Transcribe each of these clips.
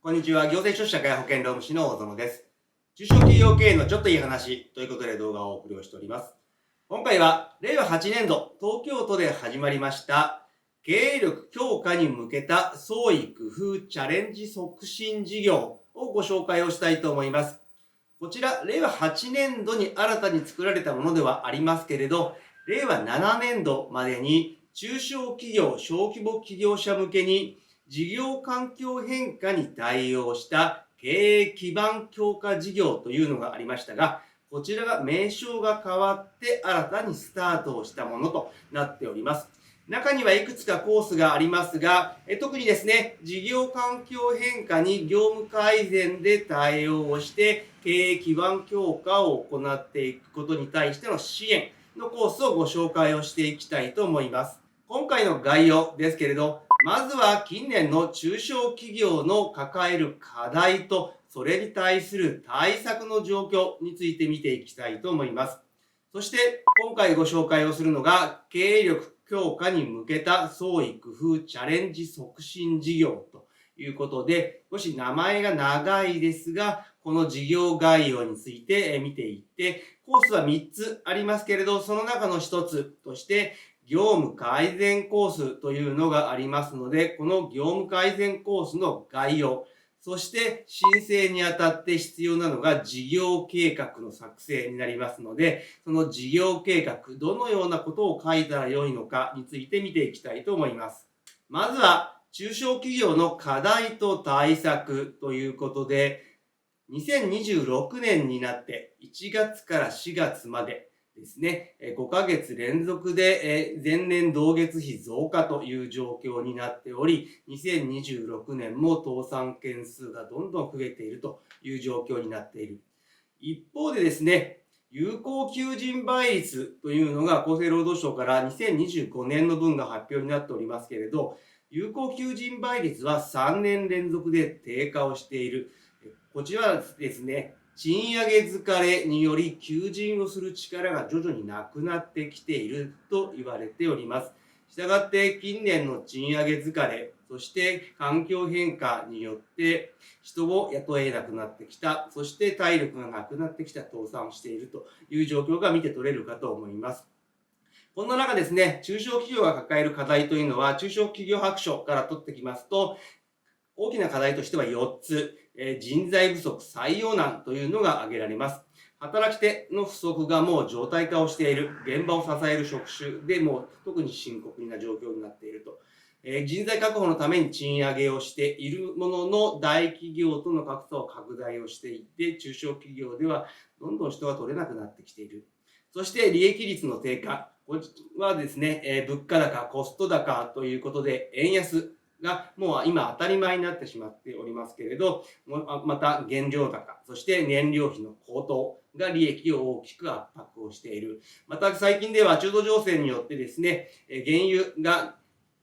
こんにちは。行政書士社会保険労務士の大園です。中小企業経営のちょっといい話ということで動画をお送りをしております。今回は令和8年度東京都で始まりました経営力強化に向けた創意工夫チャレンジ促進事業をご紹介をしたいと思います。こちら令和8年度に新たに作られたものではありますけれど、令和7年度までに中小企業・小規模企業者向けに事業環境変化に対応した経営基盤強化事業というのがありましたが、こちらが名称が変わって新たにスタートをしたものとなっております。中にはいくつかコースがありますが、特にですね、事業環境変化に業務改善で対応をして経営基盤強化を行っていくことに対しての支援のコースをご紹介をしていきたいと思います。今回の概要ですけれど、まずは近年の中小企業の抱える課題とそれに対する対策の状況について見ていきたいと思います。そして今回ご紹介をするのが経営力強化に向けた創意工夫チャレンジ促進事業ということで、少し名前が長いですが、この事業概要について見ていって、コースは3つありますけれど、その中の1つとして業務改善コースというのがありますので、この業務改善コースの概要、そして申請にあたって必要なのが事業計画の作成になりますので、その事業計画、どのようなことを書いたらよいのかについて見ていきたいと思います。まずは中小企業の課題と対策ということで、2026年になって1月から4月までですね、5ヶ月連続で前年同月比増加という状況になっており、2026年も倒産件数がどんどん増えているという状況になっている。一方でですね、有効求人倍率というのが厚生労働省から2025年の分が発表になっておりますけれど、有効求人倍率は3年連続で低下をしている。こちらはですね、賃上げ疲れにより求人をする力が徐々になくなってきていると言われております。したがって近年の賃上げ疲れ、そして環境変化によって人を雇えなくなってきた、そして体力がなくなってきた倒産をしているという状況が見て取れるかと思います。こんな中ですね、中小企業が抱える課題というのは中小企業白書から取ってきますと、大きな課題としては4つ、人材不足、採用難というのが挙げられます。働き手の不足がもう常態化をしている、現場を支える職種でも特に深刻な状況になっていると。人材確保のために賃上げをしているものの、大企業との格差を拡大をしていって、中小企業ではどんどん人が取れなくなってきている。そして利益率の低下、これはですね、物価高、コスト高ということで、円安がもう今当たり前になってしまっておりますけれど、また原料高、そして燃料費の高騰が利益を大きく圧迫をしている。また最近では中東情勢によってですね、原油が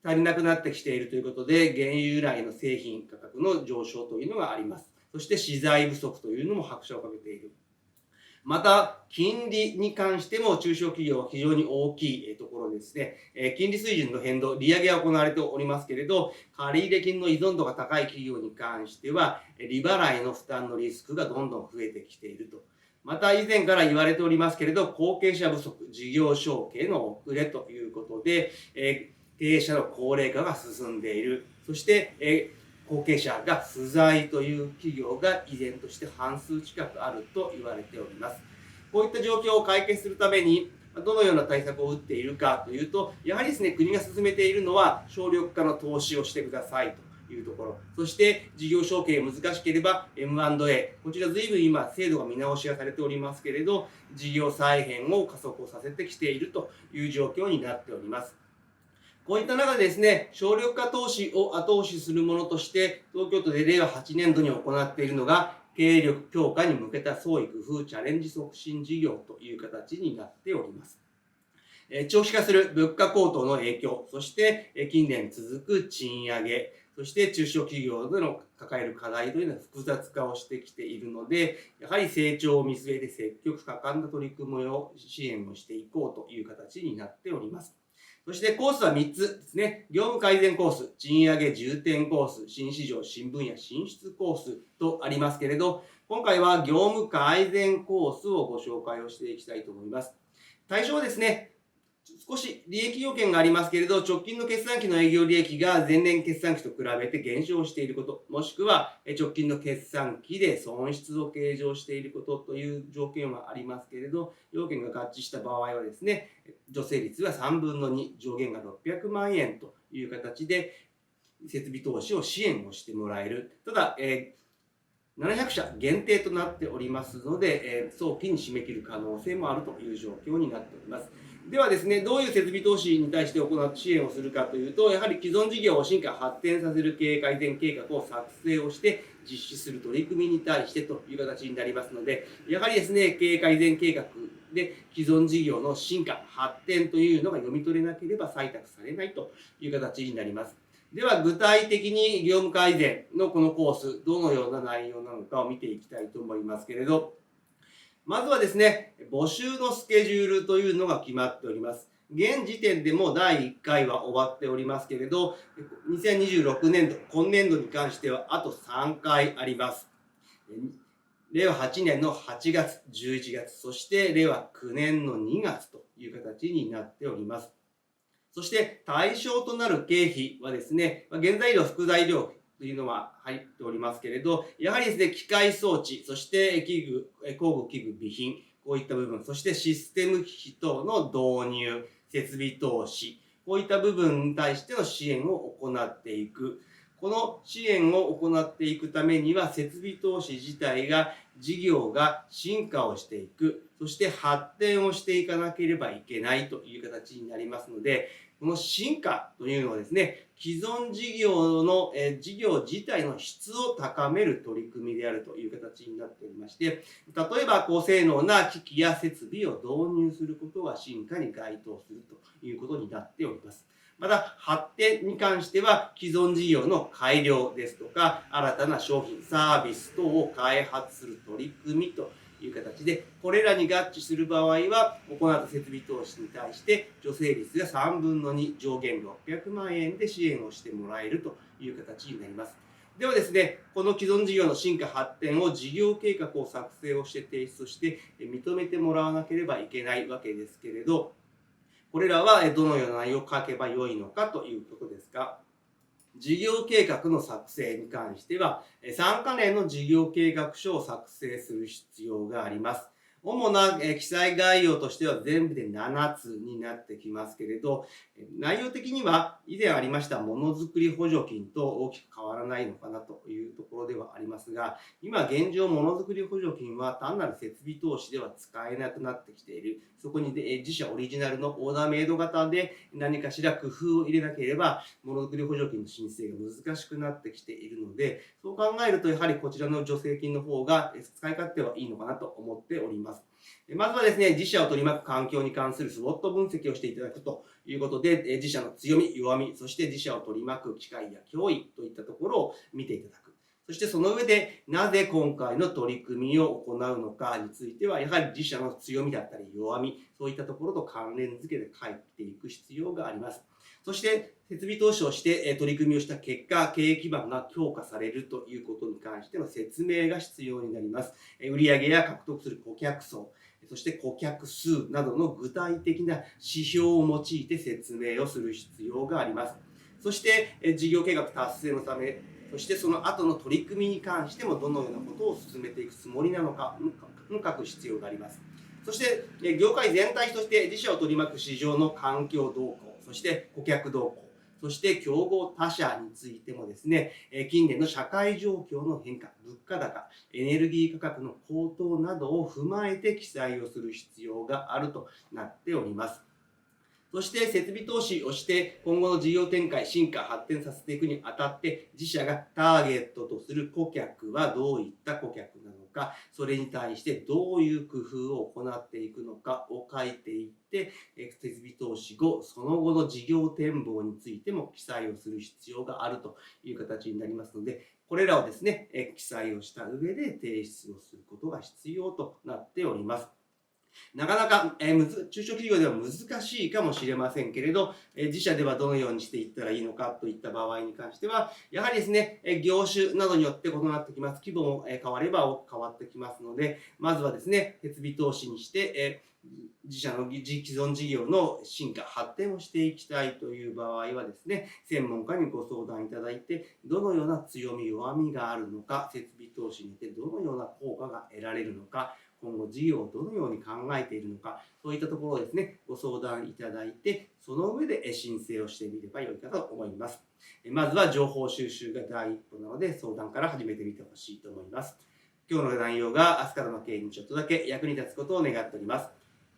足りなくなってきているということで、原油由来の製品価格の上昇というのがあります。そして資材不足というのも拍車をかけている。また、金利に関しても中小企業は非常に大きいところですね。金利水準の変動、利上げが行われておりますけれど、借入金の依存度が高い企業に関しては、利払いの負担のリスクがどんどん増えてきていると。また、以前から言われておりますけれど、後継者不足、事業承継の遅れということで、経営者の高齢化が進んでいる。そして、後継者が不在という企業が依然として半数近くあると言われております。こういった状況を解決するためにどのような対策を打っているかというと、やはりですね、国が進めているのは省力化の投資をしてくださいというところ、そして事業承継難しければ M&A、 こちら随分今制度が見直しがされておりますけれど、事業再編を加速をさせてきているという状況になっております。こういった中でですね、省力化投資を後押しするものとして、東京都で令和8年度に行っているのが、経営力強化に向けた創意工夫チャレンジ促進事業という形になっております。長期化する物価高騰の影響、そして近年続く賃上げ、そして中小企業での抱える課題というのは複雑化をしてきているので、やはり成長を見据えて積極果敢な取り組みを支援をしていこうという形になっております。そしてコースは3つですね。業務改善コース、賃上げ重点コース、新市場、新分野進出コースとありますけれど、今回は業務改善コースをご紹介をしていきたいと思います。対象はですね、少し利益要件がありますけれど、直近の決算期の営業利益が前年決算期と比べて減少していること、もしくは直近の決算期で損失を計上していることという条件はありますけれど、要件が合致した場合はですね、助成率は3分の2、上限が600万円という形で、設備投資を支援をしてもらえる。ただ、700社限定となっておりますので、早期に締め切る可能性もあるという状況になっております。ではですね、どういう設備投資に対して行う支援をするかというと、やはり既存事業を進化発展させる経営改善計画を作成をして実施する取り組みに対してという形になりますので、やはりですね、経営改善計画で既存事業の進化発展というのが読み取れなければ採択されないという形になります。では具体的に業務改善のこのコース、どのような内容なのかを見ていきたいと思いますけれど、まずはですね、募集のスケジュールというのが決まっております。現時点でも第1回は終わっておりますけれど、2026年度、今年度に関してはあと3回あります。令和8年の8月、11月、そして令和9年の2月という形になっております。そして対象となる経費はですね、原材料、副材料というのは入っておりますけれど、やはりですね、機械装置、そして工具器具、備品、こういった部分、そしてシステム機器等の導入、設備投資、こういった部分に対しての支援を行っていく。この支援を行っていくためには、設備投資自体が事業が進化をしていく、そして発展をしていかなければいけないという形になりますので、この進化というのはですね、既存事業の事業自体の質を高める取り組みであるという形になっておりまして、例えば高性能な機器や設備を導入することが進化に該当するということになっております。また発展に関しては既存事業の改良ですとか新たな商品サービス等を開発する取り組みという形で、これらに合致する場合は行った設備投資に対して助成率が3分の2、上限600万円で支援をしてもらえるという形になります。ではですね、この既存事業の進化発展を事業計画を作成をして提出して認めてもらわなければいけないわけですけれど、これらはどのような内容を書けばよいのかということですが、事業計画の作成に関しては、3カ年の事業計画書を作成する必要があります。主な記載概要としては全部で7つになってきますけれど、内容的には以前ありましたものづくり補助金と大きく変わらないのかなというところではありますが、今現状ものづくり補助金は単なる設備投資では使えなくなってきている。そこに自社オリジナルのオーダーメイド型で何かしら工夫を入れなければものづくり補助金の申請が難しくなってきているので、そう考えるとやはりこちらの助成金の方が使い勝手はいいのかなと思っております。まずはですね、自社を取り巻く環境に関するスウォット分析をしていただくということで、自社の強み、弱み、そして自社を取り巻く機会や脅威といったところを見ていただく。そしてその上で、なぜ今回の取り組みを行うのかについては、やはり自社の強みだったり弱み、そういったところと関連付けて書いていく必要があります。そして、設備投資をして取り組みをした結果、経営基盤が強化されるということに関しての説明が必要になります。売上や獲得する顧客層、そして顧客数などの具体的な指標を用いて説明をする必要があります。そして、事業計画達成のため、そしてその後の取り組みに関してもどのようなことを進めていくつもりなのか書く必要があります。そして、業界全体として自社を取り巻く市場の環境動向、そして顧客動向、そして競合他社についてもですね、近年の社会状況の変化、物価高、エネルギー価格の高騰などを踏まえて記載をする必要があるとなっております。そして設備投資をして今後の事業展開、進化、発展させていくにあたって自社がターゲットとする顧客はどういった顧客なのか、それに対してどういう工夫を行っていくのかを書いていって、設備投資後、その後の事業展望についても記載をする必要があるという形になりますので、これらをですね、記載をした上で提出をすることが必要となっております。なかなか、中小企業では難しいかもしれませんけれど、自社ではどのようにしていったらいいのかといった場合に関しては、やはりですね、業種などによって異なってきます。規模も変われば変わってきますので、まずはですね、設備投資にして、自社の既存事業の進化、発展をしていきたいという場合はですね、専門家にご相談いただいて、どのような強み、弱みがあるのか、設備投資によってどのような効果が得られるのか、今後事業をどのように考えているのか、そういったところをですね、ご相談いただいて、その上で申請をしてみればよいかと思います。まずは情報収集が第一歩なので、相談から始めてみてほしいと思います。今日の内容が明日からの経営にちょっとだけ役に立つことを願っております。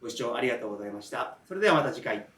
ご視聴ありがとうございました。それではまた次回。